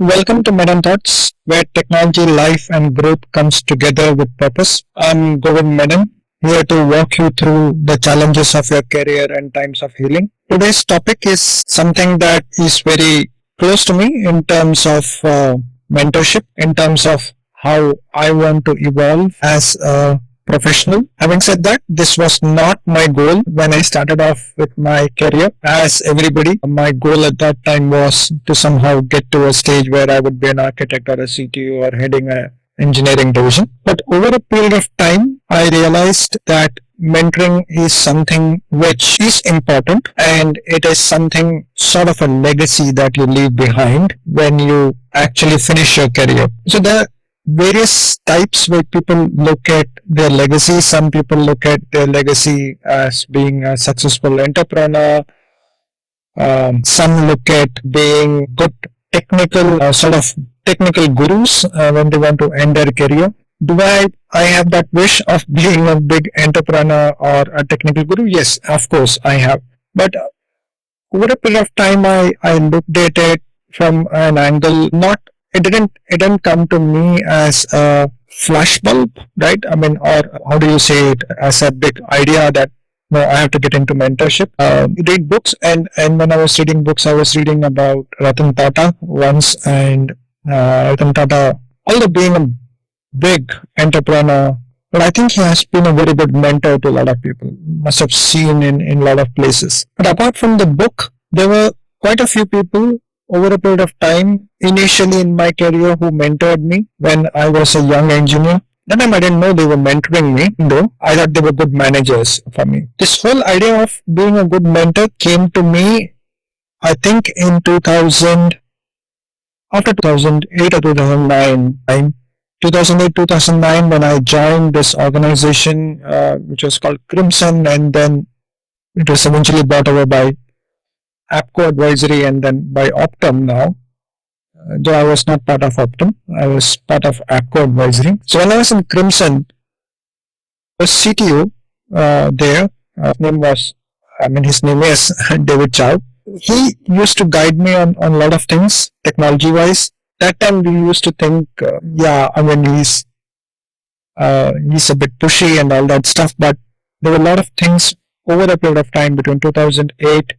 Welcome to Menon Thoughts, where technology, life, and growth comes together with purpose. I'm Govind Menon, here to walk you through the challenges of your career and times of healing. Today's topic is something that is very close to me in terms of mentorship, in terms of how I want to evolve as a professional. Having said that, this was not my goal when I started off with my career. As everybody, my goal at that time was to somehow get to a stage where I would be an architect or a CTO or heading a engineering division. But over a period of time, I realized that mentoring is something which is important, and it is something sort of a legacy that you leave behind when you actually finish your career. So there various types where people look at their legacy. Some people look at their legacy as being a successful entrepreneur. Some look at being good technical, sort of technical gurus when they want to end their career. Do I have that wish of being a big entrepreneur or a technical guru? Yes, of course I have. But over a period of time, I looked at it from an angle, not it didn't come to me as a flashbulb, right? I mean, or how do you say it, as a big idea that no, I have to get into mentorship. Read books, and when I was reading books, I was reading about Ratan Tata once, and Ratan Tata, although being a big entrepreneur, but I think he has been a very good mentor to a lot of people. Must have seen in a lot of places. But apart from the book, there were quite a few people over a period of time, initially in my career, who mentored me when I was a young engineer. That time I didn't know they were mentoring me, though I thought they were good managers for me. This whole idea of being a good mentor came to me, I think, in 2000, after 2008 or 2009. 2008, 2009, when I joined this organization, which was called Crimson, and then it was eventually bought over by APCO Advisory and then by Optum now. Though I was not part of Optum, I was part of APCO Advisory. So when I was in Crimson, the CTO there, his name is David Chow. He used to guide me on a lot of things, technology-wise. That time we used to think, he's a bit pushy and all that stuff, but there were a lot of things over a period of time between 2008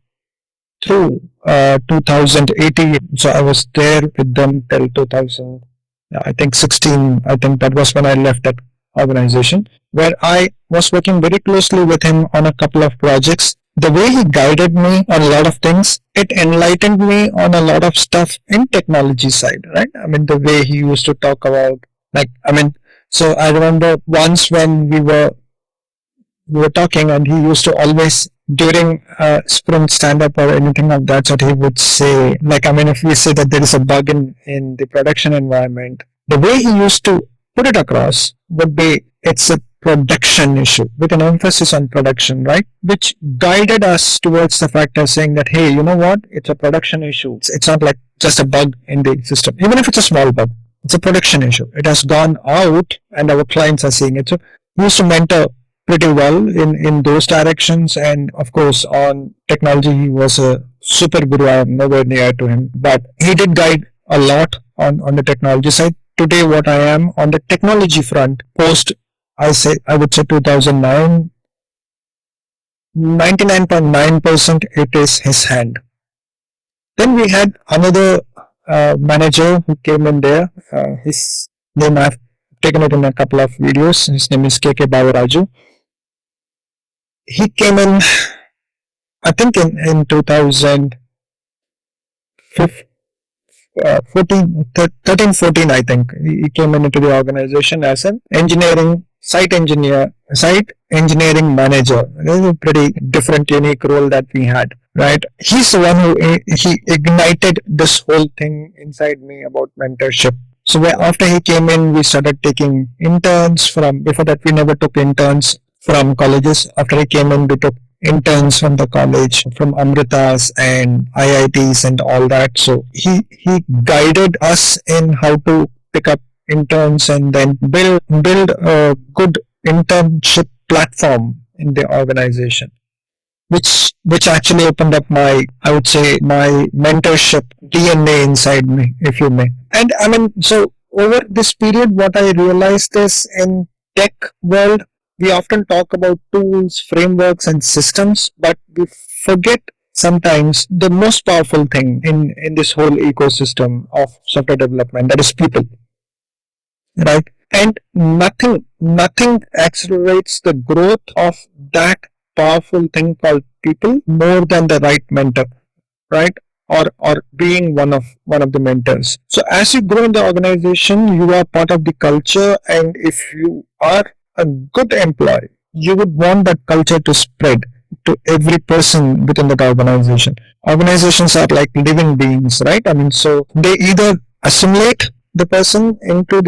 through 2018. So I was there with them till 2000, I think 16. I think that was when I left that organization, where I was working very closely with him on a couple of projects. The way he guided me on a lot of things, it enlightened me on a lot of stuff in technology side, right? I mean, the way he used to talk about, so I remember once when we were talking, and he used to always, during a sprint stand-up or anything of that sort, he would say, if we say that there is a bug in the production environment, the way he used to put it across would be, it's a production issue with an emphasis on production, right? Which guided us towards the fact of saying that, hey, you know what? It's a production issue. It's not like just a bug in the system. Even if it's a small bug, it's a production issue. It has gone out and our clients are seeing it. So we used to mentor pretty well in those directions. And of course, on technology, he was a super guru. I am nowhere near to him, but he did guide a lot on the technology side. Today, what I am on the technology front, I would say 2009, 99.9% it is his hand. Then we had another manager who came in there. His name, I've taken it in a couple of videos. His name is KK Bavaraju. He came in, I think in 2013, 14, I think. He came into the organization as an site engineering manager. This is a pretty different, unique role that we had, right? He's the one who he ignited this whole thing inside me about mentorship. So after he came in, we started taking interns before that we never took interns from colleges. After he came in, we took interns from the college, from Amritas and IITs and all that. So he guided us in how to pick up interns and then build a good internship platform in the organization. which actually opened up my, I would say, my mentorship DNA inside me, if you may. And I mean, so over this period, what I realized is in tech world, we often talk about tools, frameworks, and systems, but we forget sometimes the most powerful thing in this whole ecosystem of software development, that is people, right? And nothing accelerates the growth of that powerful thing called people more than the right mentor, right? Or being one of the mentors. So as you grow in the organization, you are part of the culture, and if you are a good employee, you would want that culture to spread to every person within that organization. Organizations are like living beings, right? I mean, so they either assimilate the person into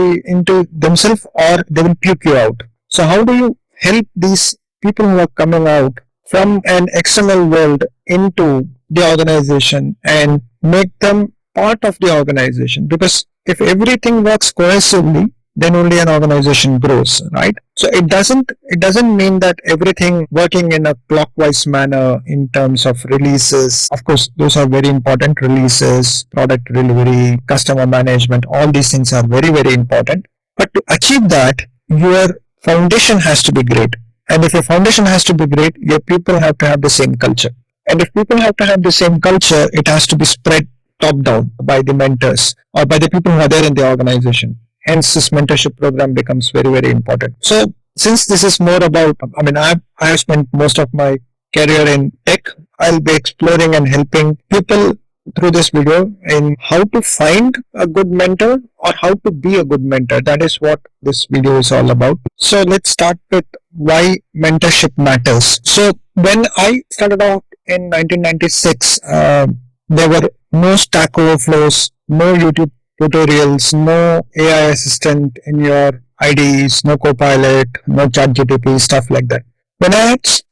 themselves, or they will puke you out. So how do you help these people who are coming out from an external world into the organization and make them part of the organization? Because if everything works cohesively, then only an organization grows, right? So it doesn't mean that everything working in a clockwise manner in terms of releases. Of course, those are very important. Releases, product delivery, customer management, all these things are very, very important. But to achieve that, your foundation has to be great. And if your foundation has to be great, your people have to have the same culture. And if people have to have the same culture, it has to be spread top down by the mentors or by the people who are there in the organization. Hence, this mentorship program becomes very, very important. So, since this is more about, I mean, I have spent most of my career in tech. I'll be exploring and helping people through this video in how to find a good mentor or how to be a good mentor. That is what this video is all about. So let's start with why mentorship matters. So when I started out in 1996, there were no Stack Overflows, no YouTube tutorials, no AI assistant in your IDEs, no Copilot, no ChatGPT, stuff like that.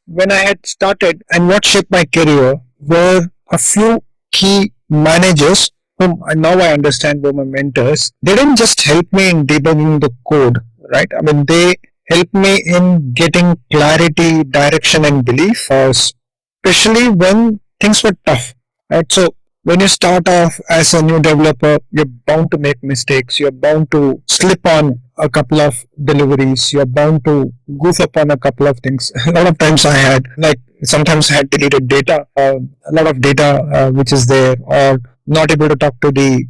When I had started, and what shaped my career were a few key managers whom now I understand were my mentors. They didn't just help me in debugging the code, right? I mean, they helped me in getting clarity, direction, and belief, especially when things were tough, right? So when you start off as a new developer, you're bound to make mistakes. You're bound to slip on a couple of deliveries. You're bound to goof up on a couple of things. A lot of times sometimes I had deleted data, a lot of data which is there, or not able to talk to the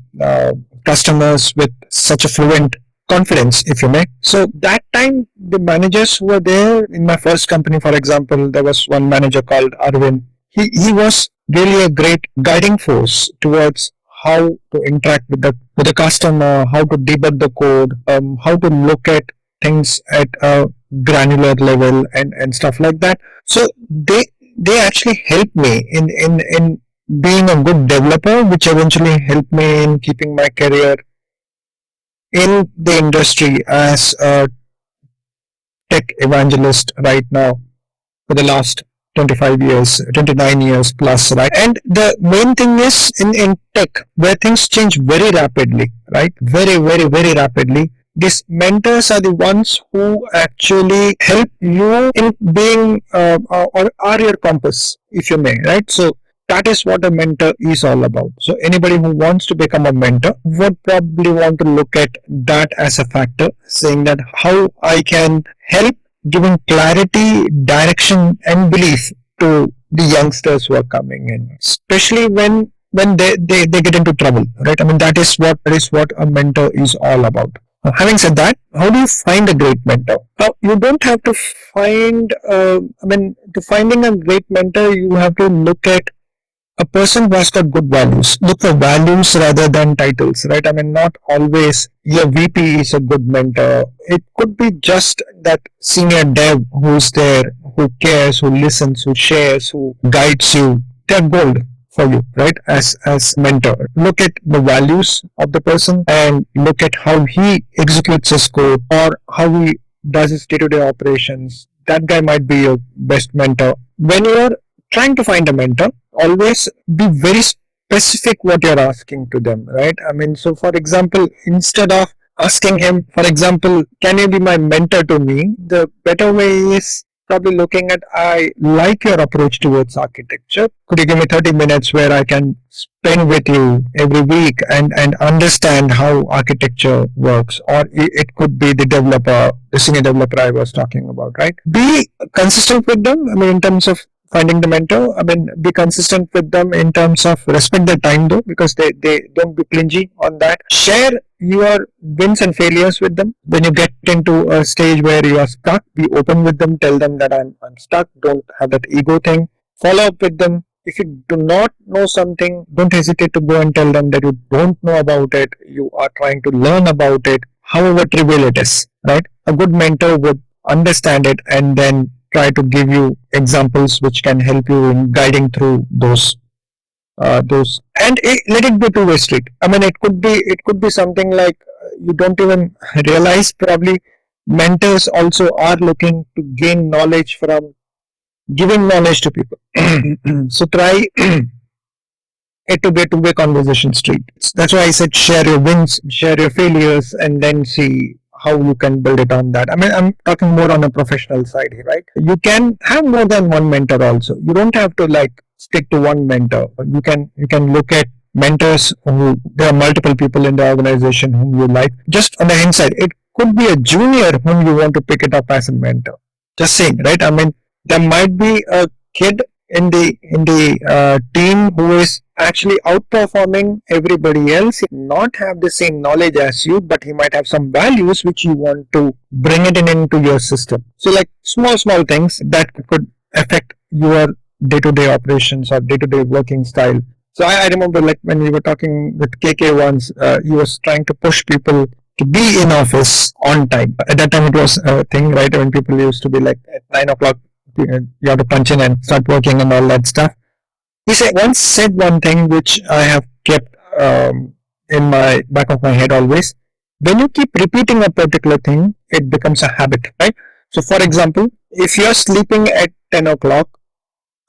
customers with such a fluent confidence, if you may. So that time, the managers who were there in my first company, for example, there was one manager called Arvind. He was really a great guiding force towards how to interact with the customer, how to debug the code, how to look at things at a granular level and stuff like that. So they actually helped me in being a good developer, which eventually helped me in keeping my career in the industry as a tech evangelist right now for the last 25 years, 29 years plus, right? And the main thing is in tech, where things change very rapidly, right? Very, very, very rapidly. These mentors are the ones who actually help you in being or are your compass, if you may, right? So that is what a mentor is all about. So anybody who wants to become a mentor would probably want to look at that as a factor, saying that how I can help giving clarity, direction, and belief to the youngsters who are coming in, especially when they get into trouble, right? I mean, that is what a mentor is all about. Having said that, how do you find a great mentor? Now, you don't have to find, to finding a great mentor, you have to look at a person who has got good values. Look for values rather than titles, right? I mean, not always your VP is a good mentor. It could be just that senior dev who's there, who cares, who listens, who shares, who guides you. They're gold for you, right? As mentor. Look at the values of the person and look at how he executes his code or how he does his day-to-day operations. That guy might be your best mentor. When you're trying to find a mentor, always be very specific what you're asking to them, right? I mean, so for example, instead of asking him, for example, can you be my mentor to me? The better way is probably looking at, I like your approach towards architecture. Could you give me 30 minutes where I can spend with you every week and understand how architecture works? Or it could be the senior developer I was talking about, right? Be consistent with them. I mean, in terms of finding the mentor, I mean, be consistent with them in terms of respect their time though, because they don't be clingy on that. Share your wins and failures with them. When you get into a stage where you are stuck, be open with them. Tell them that I'm stuck. Don't have that ego thing. Follow up with them. If you do not know something, don't hesitate to go and tell them that you don't know about it. You are trying to learn about it, however trivial it is, right? A good mentor would understand it and then try to give you examples which can help you in guiding through those and let it be two-way street. I mean, it could be something like you don't even realize. Probably mentors also are looking to gain knowledge from giving knowledge to people. So try it to be a two-way conversation street. That's why I said share your wins, share your failures, and then see how you can build it on that. I mean, I'm talking more on a professional side here, right? You can have more than one mentor also. You don't have to like stick to one mentor. You can look at mentors who there are multiple people in the organization whom you like. Just on the inside, it could be a junior whom you want to pick it up as a mentor. Just saying, right? I mean, there might be a kid in the team who is actually outperforming everybody else. He may not have the same knowledge as you, but he might have some values which you want to bring it in into your system. So like small things that could affect your day-to-day operations or day-to-day working style. So I remember like when we were talking with KK once, he was trying to push people to be in office on time. At that time it was a thing, right? When people used to be like at 9 o'clock, you have to punch in and start working and all that stuff. He once said one thing which I have kept in my back of my head always. When you keep repeating a particular thing, it becomes a habit, right? So for example, if you're sleeping at 10 o'clock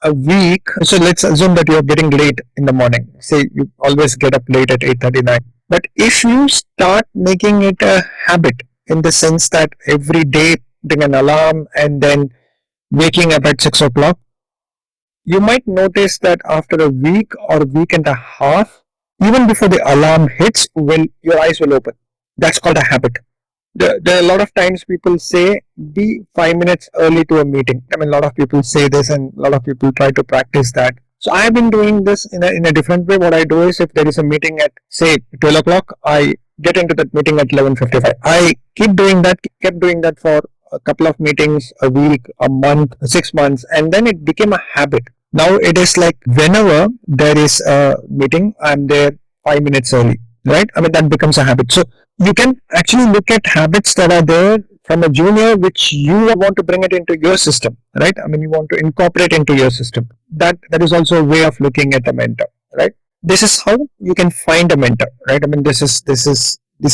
a week, so let's assume that you're getting late in the morning. Say you always get up late at 8:39. But if you start making it a habit in the sense that every day putting an alarm and then waking up at 6 o'clock, you might notice that after a week or a week and a half, even before the alarm hits, your eyes will open. That's called a habit. There are a lot of times people say be 5 minutes early to a meeting. I mean, a lot of people say this and a lot of people try to practice that. So I have been doing this in a different way. What I do is if there is a meeting at say 12 o'clock, I get into that meeting at 11:55. I kept doing that for a couple of meetings, a week, a month, 6 months, and then it became a habit. Now it is like whenever there is a meeting, I'm there 5 minutes early, right? I mean, that becomes a habit. So you can actually look at habits that are there from a junior, which you want to bring it into your system, right? I mean, you want to incorporate into your system. That is also a way of looking at a mentor, right? This is how you can find a mentor, right? I mean, these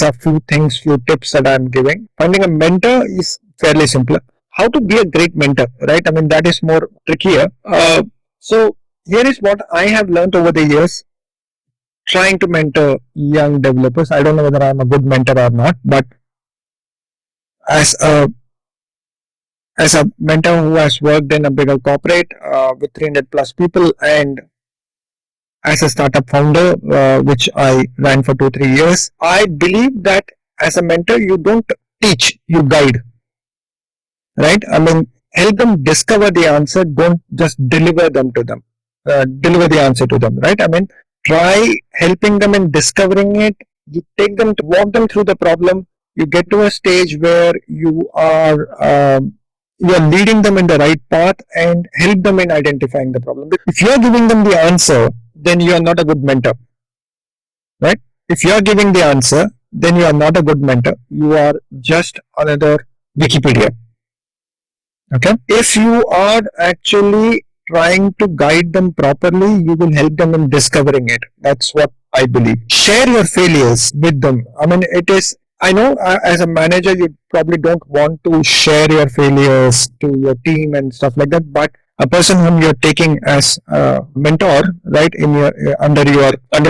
are few tips that I'm giving. Finding a mentor is fairly simple. How to be a great mentor, right? I mean, that is more trickier. So here is what I have learned over the years trying to mentor young developers. I don't know whether I'm a good mentor or not, but as a mentor who has worked in a bigger corporate with 300 plus people, and as a startup founder, which I ran for 2-3 years, I believe that as a mentor, you don't teach, you guide, right? I mean, help them discover the answer. Don't just deliver the answer to them, right? I mean, try helping them in discovering it. You take them to walk them through the problem. You get to a stage where you are leading them in the right path and help them in identifying the problem. If you are giving them the answer, then you are not a good mentor, right? If you are giving the answer, then you are not a good mentor. You are just another Wikipedia. Okay. If you are actually trying to guide them properly, you will help them in discovering it. That's what I believe. Share your failures with them. I mean, I know as a manager, you probably don't want to share your failures to your team and stuff like that, but a person whom you're taking as a mentor, right, in your under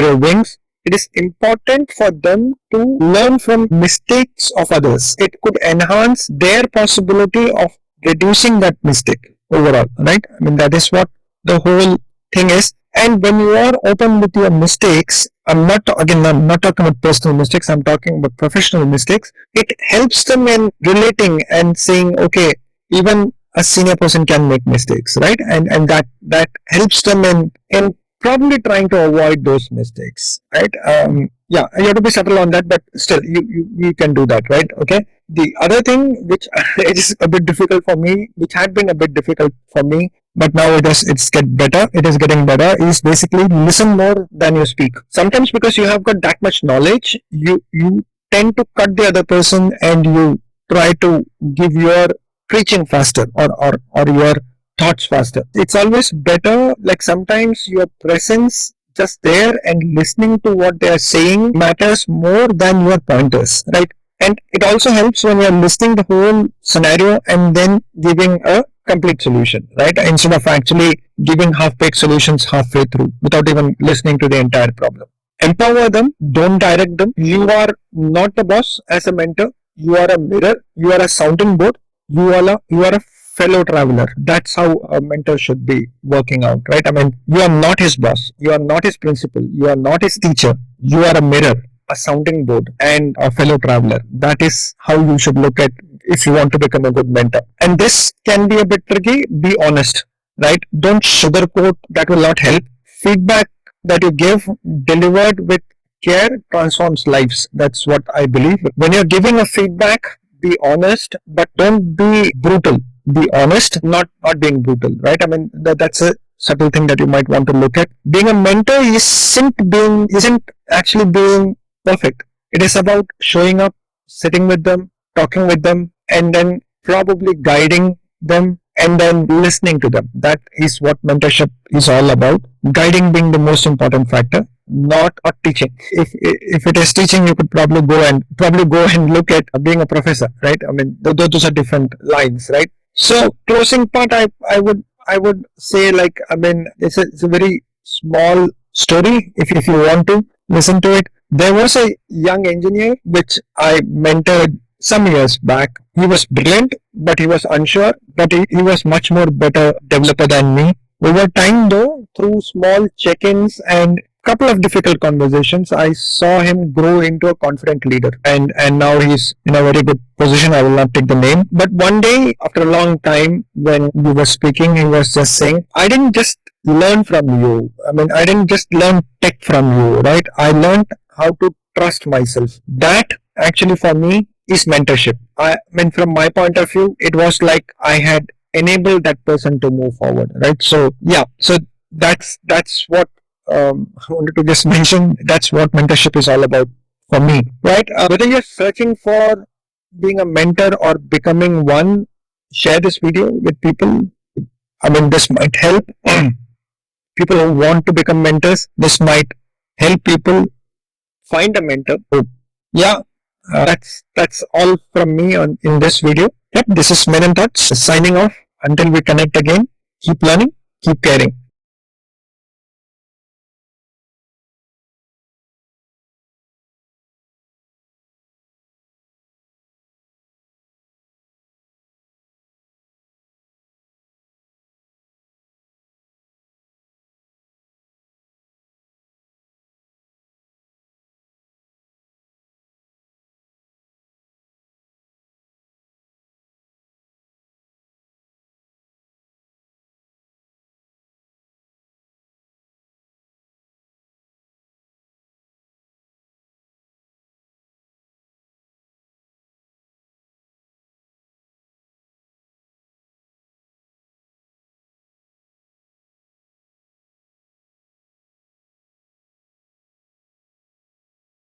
your wings, it is important for them to learn from mistakes of others. It could enhance their possibility of reducing that mistake overall, right? I mean, that is what the whole thing is. And when you are open with your mistakes, I'm not talking about personal mistakes, I'm talking about professional mistakes. It helps them in relating and saying, okay, even a senior person can make mistakes, right? And that helps them in probably trying to avoid those mistakes, right? Yeah, you have to be subtle on that, but still, you can do that, right? Okay. The other thing which is a bit difficult for me, which had been a bit difficult for me, but now it is getting better, is basically listen more than you speak. Sometimes because you have got that much knowledge, you tend to cut the other person and you try to give your preaching faster, or your thoughts faster. It's always better, like sometimes your presence just there and listening to what they are saying matters more than your pointers, right? And it also helps when you're listening the whole scenario and then giving a complete solution, right? Instead of actually giving half-baked solutions halfway through without even listening to the entire problem. Empower them, don't direct them. You are not the boss as a mentor. You are a mirror. You are a sounding board. You are a fellow traveler. That's how a mentor should be working out, right? I mean, you are not his boss. You are not his principal. You are not his teacher. You are a mirror, a sounding board, and a fellow traveler. That is how you should look at if you want to become a good mentor. And this can be a bit tricky. Be honest, right? Don't sugarcoat. That will not help. Feedback that you give delivered with care transforms lives. That's what I believe. When you're giving a feedback, be honest, but don't be brutal. Be honest, not being brutal, right? I mean, that's a subtle thing that you might want to look at. Being a mentor isn't actually being perfect. It is about showing up, sitting with them, talking with them, and then probably guiding them and then listening to them. That is what mentorship is all about. Guiding being the most important factor, not teaching. If it is teaching, you could probably go and look at being a professor, right? I mean, those are different lines, right? So closing part, I would say, like, I mean, it's a very small story. If you want to listen to it, there was a young engineer which I mentored some years back. He was brilliant, but he was unsure. But he was much more better developer than me. Over time, though, through small check-ins and couple of difficult conversations, I saw him grow into a confident leader, and now he's in a very good position. I will not take the name, but one day after a long time, when we were speaking, he was just saying, "I didn't just learn from you. I mean, I didn't just learn tech from you, right? I learned how to trust myself." That actually for me is mentorship. I mean, from my point of view, it was like I had enabled that person to move forward, right? So yeah, so that's what I wanted to just mention. That's what mentorship is all about for me, right? Whether you're searching for being a mentor or becoming one, share this video with people. I mean, this might help people who want to become mentors. This might help people find a mentor. So, yeah, that's all from me in this video. Yep, this is Menon Thoughts signing off. Until we connect again, keep learning, keep caring.